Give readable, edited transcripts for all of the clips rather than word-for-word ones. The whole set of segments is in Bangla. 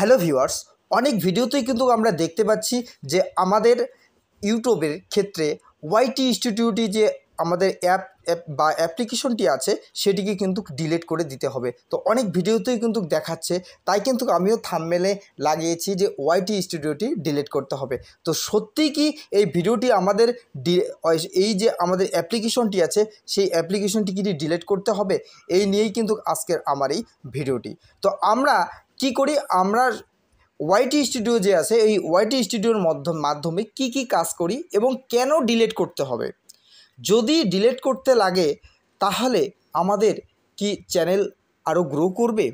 হ্যালো ভিউয়ার্স, অনেক ভিডিওতেই কিন্তু আমরা দেখতে পাচ্ছি যে আমাদের ইউটিউবের ক্ষেত্রে ওয়াইটি স্টুডিওটি যে আমাদের অ্যাপ বা অ্যাপ্লিকেশনটি আছে সেটিকে কিন্তু ডিলিট করে দিতে হবে। তো অনেক ভিডিওতেই কিন্তু দেখাচ্ছে, তাই কিন্তু আমিও থাম্বনেলে লাগিয়েছি যে ওয়াইটি স্টুডিওটি ডিলিট করতে হবে। তো সত্যিই কি এই ভিডিওটি আমাদের এই যে আমাদের অ্যাপ্লিকেশনটি আছে সেই অ্যাপ্লিকেশনটি কি ডিলিট করতে হবে, এই নিয়েই কিন্তু আজকের আমার এই ভিডিওটি। তো আমরা কি করি, আমরা ওয়াইটি স্টুডিও যে আছে এই ওয়াইটি স্টুডিওর মাধ্যমে কি কি কাজ করি এবং কেন ডিলিট করতে হবে। যদি ডিলিট করতে লাগে তাহলে আমাদের কি চ্যানেল আরও গ্রো করবে?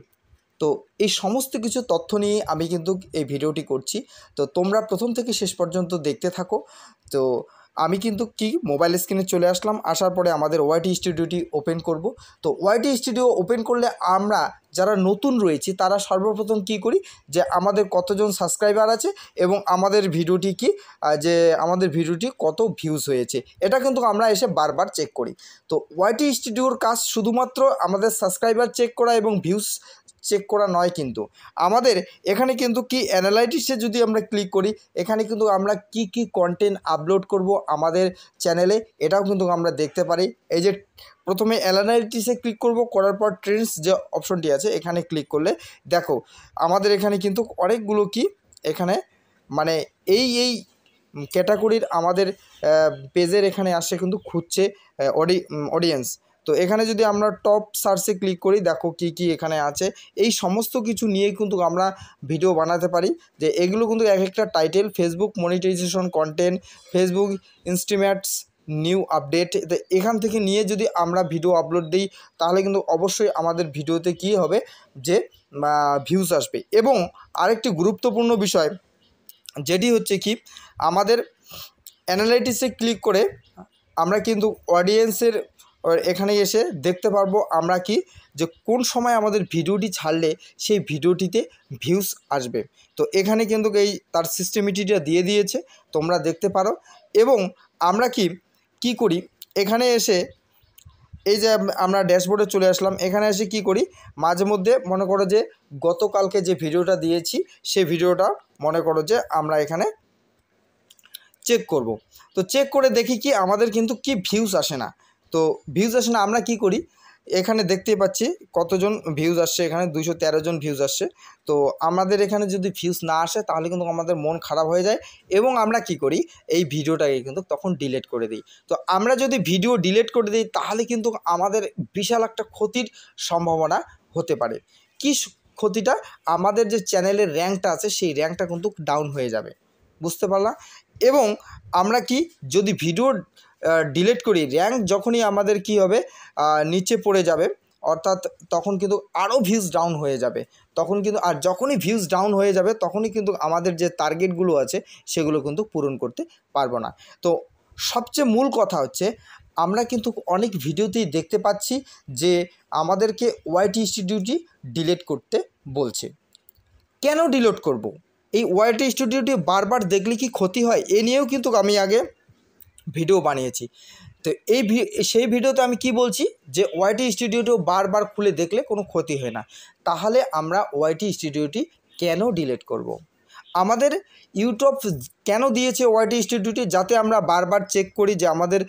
তো এই সমস্ত কিছু তথ্য নিয়ে আমি কিন্তু এই ভিডিওটি করছি। তো তোমরা প্রথম থেকে শেষ পর্যন্ত দেখতে থাকো। তো আমি কিন্তু মোবাইল স্ক্রিনে চলে আসলাম, আসার পরে আমাদের ওয়াইটি স্টুডিওটি ওপেন করব। তো ওয়াইটি স্টুডিও ওপেন করলে আমরা যারা নতুন রয়েছি তারা সর্বপ্রথম কি করি, যে আমাদের কতজন সাবস্ক্রাইবার আছে এবং আমাদের ভিডিওটি যে আমাদের ভিডিওটি কত ভিউজ হয়েছে, এটা কিন্তু আমরা এসে বারবার চেক করি। তো ওয়াইটি স্টুডিওর কাজ শুধুমাত্র আমাদের সাবস্ক্রাইবার চেক করা এবং ভিউজ চেক করা নয়, কিন্তু আমাদের এখানে কিন্তু অ্যানালাইটিক্সে যদি আমরা ক্লিক করি, এখানে কিন্তু আমরা কি কন্টেন্ট আপলোড করব আমাদের চ্যানেলে, এটাও কিন্তু আমরা দেখতে পারি। এই যে প্রথমে অ্যানালাইটিক্সে ক্লিক করব, করার পর ট্রেন্ডস যে অপশনটি আছে এখানে ক্লিক করলে দেখো আমাদের এখানে কিন্তু অনেকগুলো এখানে মানে এই ক্যাটাগরির আমাদের পেজের এখানে আসে কিন্তু খুঁজছে অডিয়েন্স। তো এখানে যদি আমরা টপ সার্চে ক্লিক করি, দেখো কি এখানে আছে, এই সমস্ত কিছু নিয়েই কিন্তু আমরা ভিডিও বানাতে পারি। যে এগুলো কিন্তু এক একটা title, Facebook monetization content, Facebook instream ads new update, তো এখান থেকে নিয়ে যদি আমরা ভিডিও আপলোড দিই তাহলে কিন্তু অবশ্যই আমাদের ভিডিওতে কি হবে, যে ভিউজ আসবে। এবং আরেকটি গুরুত্বপূর্ণ বিষয় যেটি হচ্ছে আমাদের অ্যানালাইটিক্সে ক্লিক করে আমরা কিন্তু অডিয়েন্সের এখানে এসে দেখতে পারবো আমরা যে কোন সময় আমাদের ভিডিওটি ছাড়লে সেই ভিডিওটিতে ভিউজ আসবে। তো এখানে কিন্তু তার সিস্টেমিটিটা দিয়ে দিয়েছে, তোমরা দেখতে পারো। এবং আমরা কি করি, এখানে এসে এই যে আমরা ড্যাশবোর্ডে চলে আসলাম, এখানে এসে কি করি, মাঝে মধ্যে মনে করো যে গতকালকে যে ভিডিওটা দিয়েছি সেই ভিডিওটা মনে করো যে আমরা এখানে চেক করব। তো চেক করে দেখি আমাদের কিন্তু ভিউজ আসে না। তো ভিউজ আসে না, আমরা কি করি, এখানে দেখতেই পাচ্ছি কতজন ভিউজ আসছে, এখানে 213 জন ভিউজ আসছে। তো আমাদের এখানে যদি ভিউজ না আসে তাহলে কিন্তু আমাদের মন খারাপ হয়ে যায় এবং আমরা কি করি, এই ভিডিওটাকে কিন্তু তখন ডিলিট করে দিই। তো আমরা যদি ভিডিও ডিলিট করে দিই তাহলে কিন্তু আমাদের বিশাল একটা ক্ষতির সম্ভাবনা হতে পারে। কি ক্ষতিটা? আমাদের যে চ্যানেলের র্যাঙ্কটা আছে সেই র্যাঙ্কটা কিন্তু ডাউন হয়ে যাবে, বুঝতে পারলাম। এবং আমরা যদি ভিডিও ডিলিট করি, র্যাঙ্ক যখনই আমাদের হবে, নিচে পড়ে যাবে, অর্থাৎ তখন কিন্তু আরও ভিউজ ডাউন হয়ে যাবে। তখন কিন্তু আর যখনই ভিউজ ডাউন হয়ে যাবে তখনই কিন্তু আমাদের যে টার্গেটগুলো আছে সেগুলো কিন্তু পূরণ করতে পারবো না। তো সবচেয়ে মূল কথা হচ্ছে, আমরা কিন্তু অনেক ভিডিওতেই দেখতে পাচ্ছি যে আমাদেরকে ওয়াইটি স্টুডিওটি ডিলিট করতে বলছে। কেন ডিলিট করব? এই ওয়াইটি স্টুডিওটি বারবার দেখলে কি ক্ষতি হয়, এ নিয়েও কিন্তু আমি আগে ভিডিও বানিয়েছি। তো সেই ভিডিওতে আমি কি বলছি, যে ওয়াইটি স্টুডিওটি বারবার খুলে দেখলে কোনো ক্ষতি হয় না। তাহলে আমরা ওয়াইটি স্টুডিওটি কেন ডিলিট করব? আমাদের ইউটিউব কেন দিয়েছে ওয়াইটি স্টুডিওটি? যাতে আমরা বারবার চেক করি যে আমাদের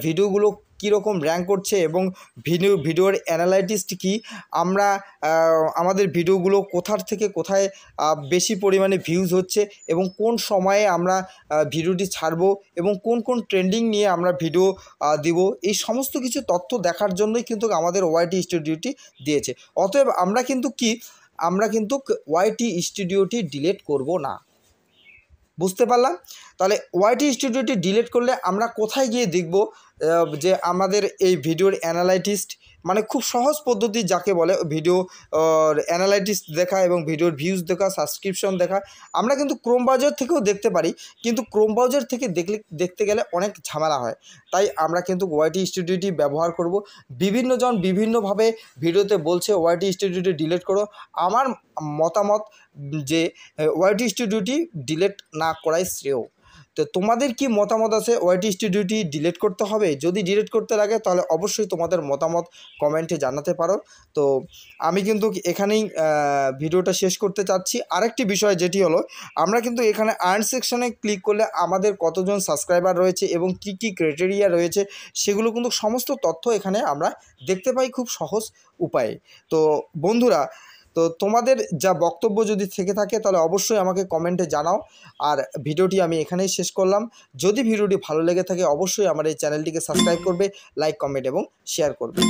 ভিডিওগুলো কীরকম র্যাঙ্ক করছে এবং ভিডিওর অ্যানালাইটিক্স কী, আমরা আমাদের ভিডিওগুলো কোথার থেকে কোথায় বেশি পরিমাণে ভিউজ হচ্ছে এবং কোন সময়ে আমরা ভিডিওটি ছাড়বো এবং কোন ট্রেন্ডিং নিয়ে আমরা ভিডিও দিব, এই সমস্ত কিছু তথ্য দেখার জন্যই কিন্তু আমাদের ওয়াইটি স্টুডিওটি দিয়েছে। অতএব আমরা কিন্তু ওয়াইটি স্টুডিওটি ডিলিট করব না, বুঝতে পারলাম। তাহলে ওয়াইটি স্টুডিওটি ডিলিট করলে আমরা কোথায় গিয়ে দেখব যে আমাদের এই ভিডিওর অ্যানালাইটিক্স, মানে খুব সহজ পদ্ধতি যাকে বলে ভিডিও অ্যানালাইটিক্স দেখা এবং ভিডিওর ভিউজ দেখা, সাবস্ক্রিপশন দেখা, আমরা কিন্তু ক্রোম ব্রাউজার থেকেও দেখতে পারি, কিন্তু ক্রোম ব্রাউজার থেকে দেখতে গেলে অনেক ঝামেলা হয়। তাই আমরা কিন্তু ওয়াইটি স্টুডিওটি ব্যবহার করব। বিভিন্নজন বিভিন্নভাবে ভিডিওতে বলছে ওয়াইটি স্টুডিওটি ডিলিট করো। আমার মতামত যে ওয়াইটি স্টুডিওটি ডিলিট না করাই শ্রেয়। তো তোমাদের কি মতামত আছে ওয়াইটি স্টুডিওটি ডিলিট করতে হবে? যদি ডিলিট করতে লাগে তাহলে অবশ্যই তোমাদের মতামত কমেন্টে জানাতে পারো। তো আমি কিন্তু এখানেই ভিডিওটা শেষ করতে চাচ্ছি। আরেকটি বিষয় যেটি হলো, আমরা কিন্তু এখানে আর্ন সেকশনে ক্লিক করলে আমাদের কতজন সাবস্ক্রাইবার রয়েছে এবং কি কি ক্রাইটেরিয়া রয়েছে সেগুলো কিন্তু সমস্ত তথ্য এখানে আমরা দেখতে পাই খুব সহজ উপায়ে। তো বন্ধুরা, তো তোমাদের যা বক্তব্য যদি থেকে থাকে তাহলে অবশ্যই আমাকে কমেন্টে জানাও। আর ভিডিওটি আমি এখানেই শেষ করলাম। যদি ভিডিওটি ভালো লেগে থাকে অবশ্যই আমার এই চ্যানেলটিকে সাবস্ক্রাইব করবে, লাইক, কমেন্ট এবং শেয়ার করবে।